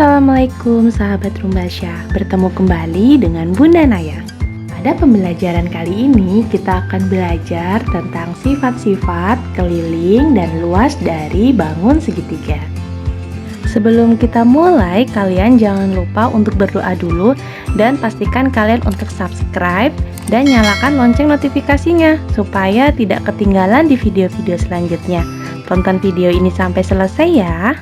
Assalamualaikum sahabat Rumbasya, bertemu kembali dengan Bunda Naya. Pada pembelajaran kali ini kita akan belajar tentang sifat-sifat, keliling, dan luas dari bangun segitiga. Sebelum kita mulai, kalian jangan lupa untuk berdoa dulu dan pastikan kalian untuk subscribe dan nyalakan lonceng notifikasinya supaya tidak ketinggalan di video-video selanjutnya. Tonton video ini sampai selesai ya.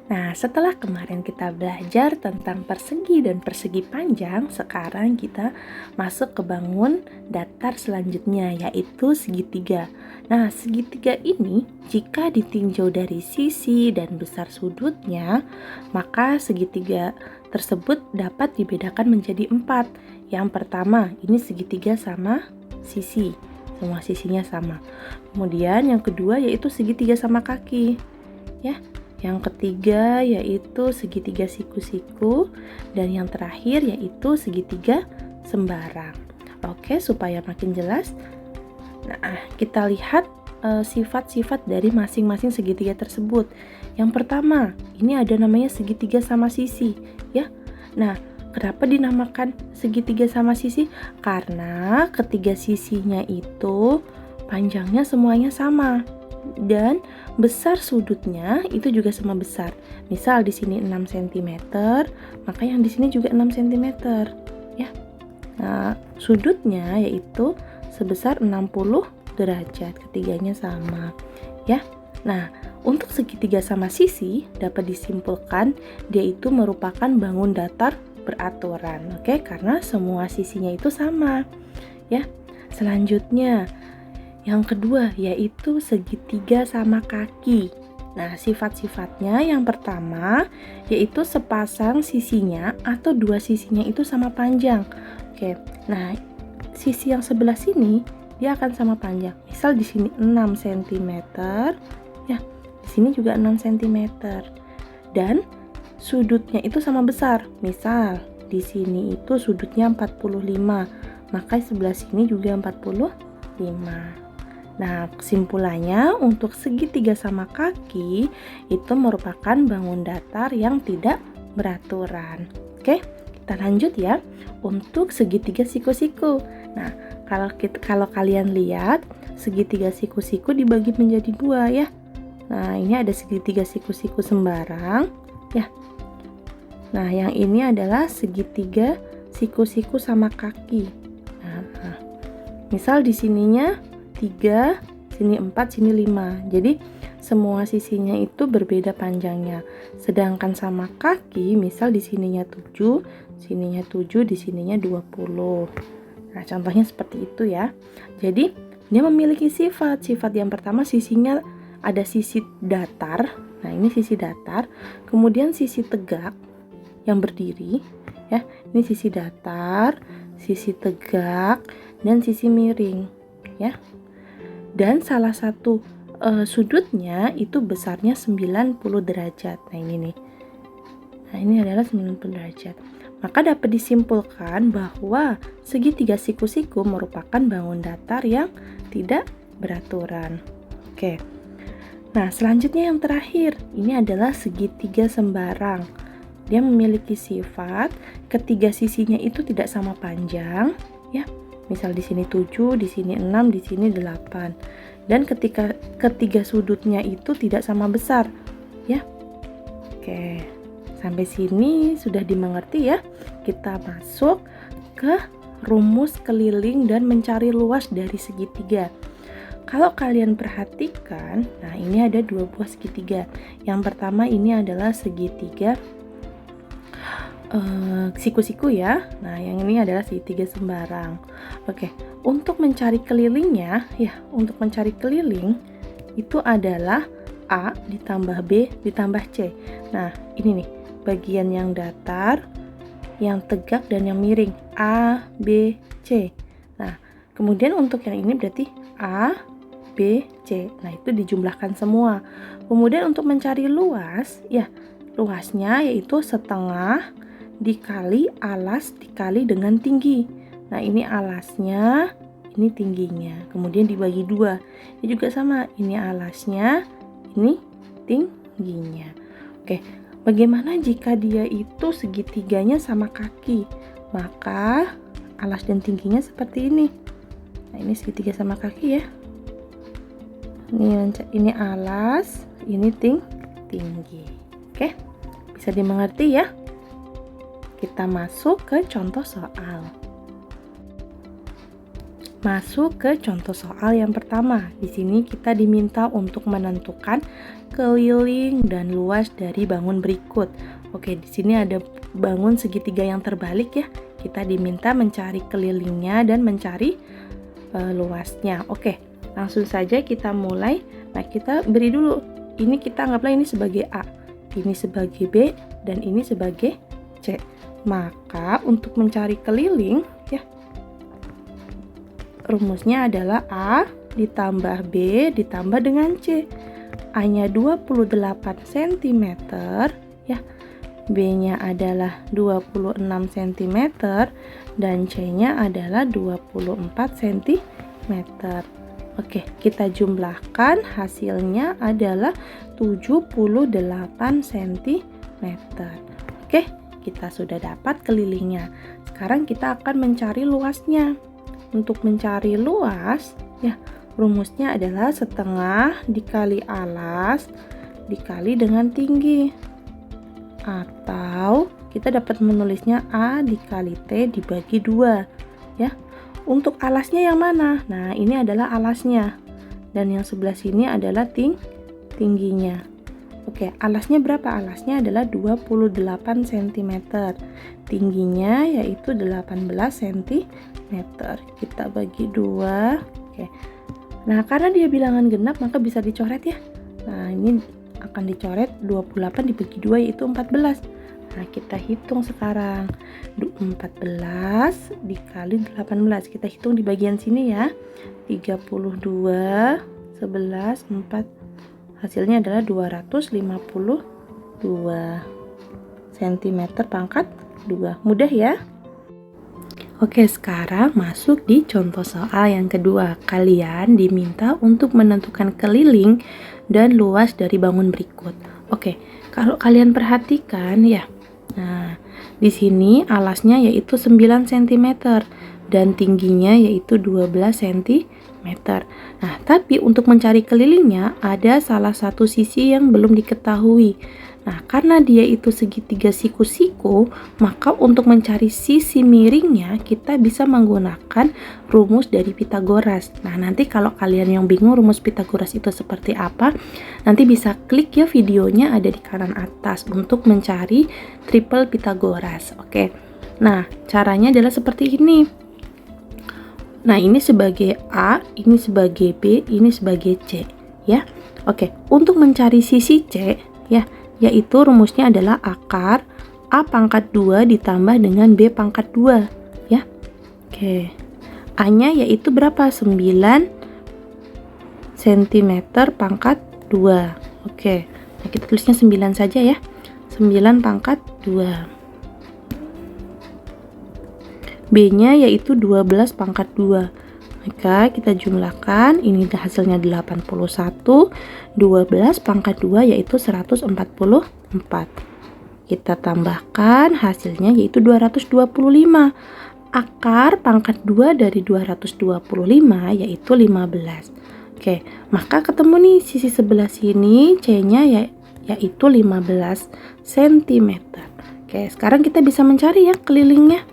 Nah, setelah kemarin kita belajar tentang persegi dan persegi panjang, sekarang kita masuk ke bangun datar selanjutnya, yaitu segitiga. Nah, segitiga ini jika ditinjau dari sisi dan besar sudutnya, maka segitiga tersebut dapat dibedakan menjadi 4. Yang pertama, ini segitiga sama sisi, semua sisinya sama. Kemudian yang kedua yaitu segitiga sama kaki, ya. Yang ketiga yaitu segitiga siku-siku, dan yang terakhir yaitu segitiga sembarang. Oke, supaya makin jelas, nah kita lihat sifat-sifat dari masing-masing segitiga tersebut. Yang pertama, ini ada namanya segitiga sama sisi, ya. Nah, kenapa dinamakan segitiga sama sisi? Karena ketiga sisinya itu panjangnya semuanya sama dan besar sudutnya itu juga sama besar. Misal di sini 6 cm, maka yang di sini juga 6 cm, ya. Nah, sudutnya yaitu sebesar 60 derajat, ketiganya sama, ya. Nah, untuk segitiga sama sisi dapat disimpulkan dia itu merupakan bangun datar beraturan, oke, karena semua sisinya itu sama, ya. Selanjutnya yang kedua yaitu segitiga sama kaki. Nah, sifat-sifatnya yang pertama yaitu sepasang sisinya atau dua sisinya itu sama panjang. Oke. Nah, sisi yang sebelah sini dia akan sama panjang. Misal di sini 6 cm, ya. Di sini juga 6 cm. Dan sudutnya itu sama besar. Misal di sini itu sudutnya 45, maka sebelah sini juga 45. Nah, kesimpulannya untuk segitiga sama kaki itu merupakan bangun datar yang tidak beraturan. Oke, kita lanjut ya. Untuk segitiga siku-siku. Nah, kalau kalian lihat segitiga siku-siku dibagi menjadi dua, ya. Nah, ini ada segitiga siku-siku sembarang, ya. Nah, yang ini adalah segitiga siku-siku sama kaki. Nah, misal di sininya 3, sini 4, sini 5. Jadi semua sisinya itu berbeda panjangnya. Sedangkan sama kaki, misal di sininya 7, sininya 7, di sininya 20. Nah, contohnya seperti itu ya. Jadi dia memiliki sifat yang pertama sisinya ada sisi datar. Nah, ini sisi datar. Kemudian sisi tegak yang berdiri, ya. Ini sisi datar, sisi tegak, dan sisi miring, ya. Dan salah satu sudutnya itu besarnya 90 derajat. Nah, ini nih. Nah, ini adalah 90 derajat. Maka dapat disimpulkan bahwa segitiga siku-siku merupakan bangun datar yang tidak beraturan. Oke. Nah, selanjutnya yang terakhir, ini adalah segitiga sembarang. Dia memiliki sifat ketiga sisinya itu tidak sama panjang, ya. Misal di sini 7, di sini 6, di sini 8. Dan ketika ketiga sudutnya itu tidak sama besar, ya. Oke. Sampai sini sudah dimengerti ya. Kita masuk ke rumus keliling dan mencari luas dari segitiga. Kalau kalian perhatikan, nah ini ada dua buah segitiga. Yang pertama ini adalah segitiga siku-siku ya. Nah, yang ini adalah segitiga sembarang. Oke, untuk mencari kelilingnya, ya, untuk mencari keliling itu adalah A ditambah B ditambah C. Nah, ini nih, bagian yang datar, yang tegak, dan yang miring. A, B, C. Nah, kemudian untuk yang ini berarti A, B, C. Nah, itu dijumlahkan semua. Kemudian untuk mencari luas, ya, luasnya yaitu setengah dikali alas dikali dengan tinggi. Nah, ini alasnya, ini tingginya. Kemudian dibagi 2. Ini juga sama, ini alasnya, ini tingginya. Oke, bagaimana jika dia itu segitiganya sama kaki? Maka alas dan tingginya seperti ini. Nah, ini segitiga sama kaki ya. Ini alas, ini tinggi. Oke, bisa dimengerti ya? Kita masuk ke contoh soal. Masuk ke contoh soal yang pertama. Di sini kita diminta untuk menentukan keliling dan luas dari bangun berikut. Oke, di sini ada bangun segitiga yang terbalik ya. Kita diminta mencari kelilingnya dan mencari luasnya. Oke, langsung saja kita mulai. Nah, kita beri dulu. Ini kita anggaplah ini sebagai A, ini sebagai B, dan ini sebagai C. Maka untuk mencari keliling ya, rumusnya adalah A ditambah B ditambah dengan C. A-nya 28 cm ya. B-nya adalah 26 cm dan C-nya adalah 24 cm. Oke, kita jumlahkan, hasilnya adalah 78 cm. Oke, kita sudah dapat kelilingnya. Sekarang kita akan mencari luasnya. Untuk mencari luas, ya, rumusnya adalah setengah dikali alas dikali dengan tinggi. Atau kita dapat menulisnya A dikali T dibagi 2, ya. Untuk alasnya yang mana? Nah, ini adalah alasnya. Dan yang sebelah sini adalah tingginya. Oke, alasnya berapa? Alasnya adalah 28 cm. Tingginya yaitu 18 cm. Kita bagi 2. Oke. Nah, karena dia bilangan genap maka bisa dicoret ya. Nah, ini akan dicoret 28 dibagi 2 yaitu 14. Nah, kita hitung sekarang. 14 dikali 18. Kita hitung di bagian sini ya. 32, 11, 4. Hasilnya adalah 252 cm pangkat 2. Mudah ya? Oke, sekarang masuk di contoh soal yang kedua. Kalian diminta untuk menentukan keliling dan luas dari bangun berikut. Oke, kalau kalian perhatikan ya. Nah, di sini alasnya yaitu 9 cm dan tingginya yaitu 12 cm. Nah, tapi untuk mencari kelilingnya ada salah satu sisi yang belum diketahui. Nah, karena dia itu segitiga siku-siku, maka untuk mencari sisi miringnya kita bisa menggunakan rumus dari Pitagoras. Nah, nanti kalau kalian yang bingung rumus Pitagoras itu seperti apa, nanti bisa klik ya videonya ada di kanan atas untuk mencari triple Pitagoras. Oke. Nah, caranya adalah seperti ini. Nah, ini sebagai A, ini sebagai B, ini sebagai C, ya. Oke, untuk mencari sisi C, ya, yaitu rumusnya adalah akar A pangkat 2 ditambah dengan B pangkat 2, ya. Oke. A-nya yaitu berapa? 9 cm pangkat 2. Oke. Nah, kita tulisnya 9 saja ya. 9 pangkat 2. B-nya yaitu 12 pangkat 2. Maka kita jumlahkan, ini hasilnya 81, 12 pangkat 2 yaitu 144. Kita tambahkan, hasilnya yaitu 225. Akar pangkat 2 dari 225 yaitu 15. Oke, maka ketemu nih sisi sebelah sini, C-nya yaitu 15 cm. Oke, sekarang kita bisa mencari ya kelilingnya.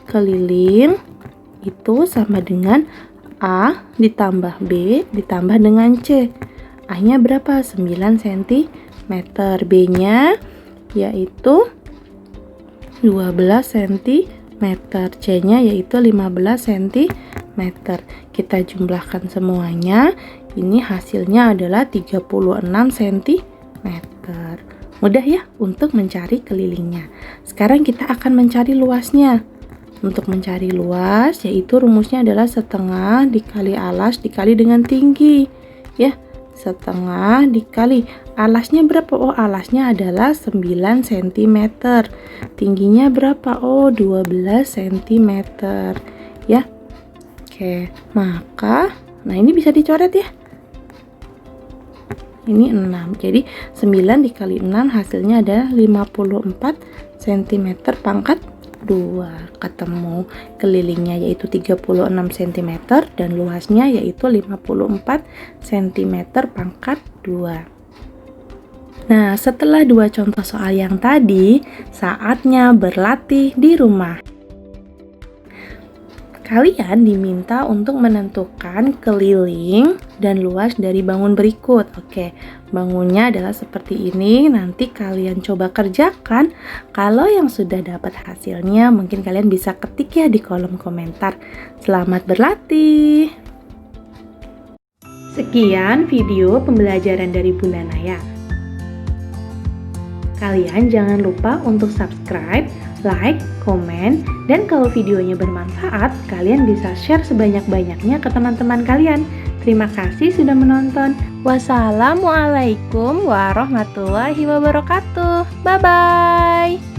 Keliling itu sama dengan A ditambah B ditambah dengan C. A-nya berapa? 9 cm. B-nya yaitu 12 cm. C-nya yaitu 15 cm. Kita jumlahkan semuanya. Ini hasilnya adalah 36 cm. Mudah ya untuk mencari kelilingnya. Sekarang kita akan mencari luasnya. Untuk mencari luas, yaitu rumusnya adalah setengah dikali alas dikali dengan tinggi. Ya, setengah dikali alasnya berapa? Oh, alasnya adalah 9 cm. Tingginya berapa? Oh, 12 cm. Ya. Oke, maka nah ini bisa dicoret ya. Ini 6. Jadi 9 dikali 6 hasilnya adalah 54 cm pangkat 2. Ketemu kelilingnya yaitu 36 cm dan luasnya yaitu 54 cm pangkat 2. Nah, setelah dua contoh soal yang tadi, saatnya berlatih di rumah. Kalian diminta untuk menentukan keliling dan luas dari bangun berikut. Oke, bangunnya adalah seperti ini. Nanti kalian coba kerjakan. Kalau yang sudah dapat hasilnya, mungkin kalian bisa ketik ya di kolom komentar. Selamat berlatih. Sekian video pembelajaran dari Bunda Naya. Kalian jangan lupa untuk subscribe, like, komen, dan kalau videonya bermanfaat, kalian bisa share sebanyak-banyaknya ke teman-teman kalian. Terima kasih sudah menonton. Wassalamualaikum warahmatullahi wabarakatuh. Bye-bye.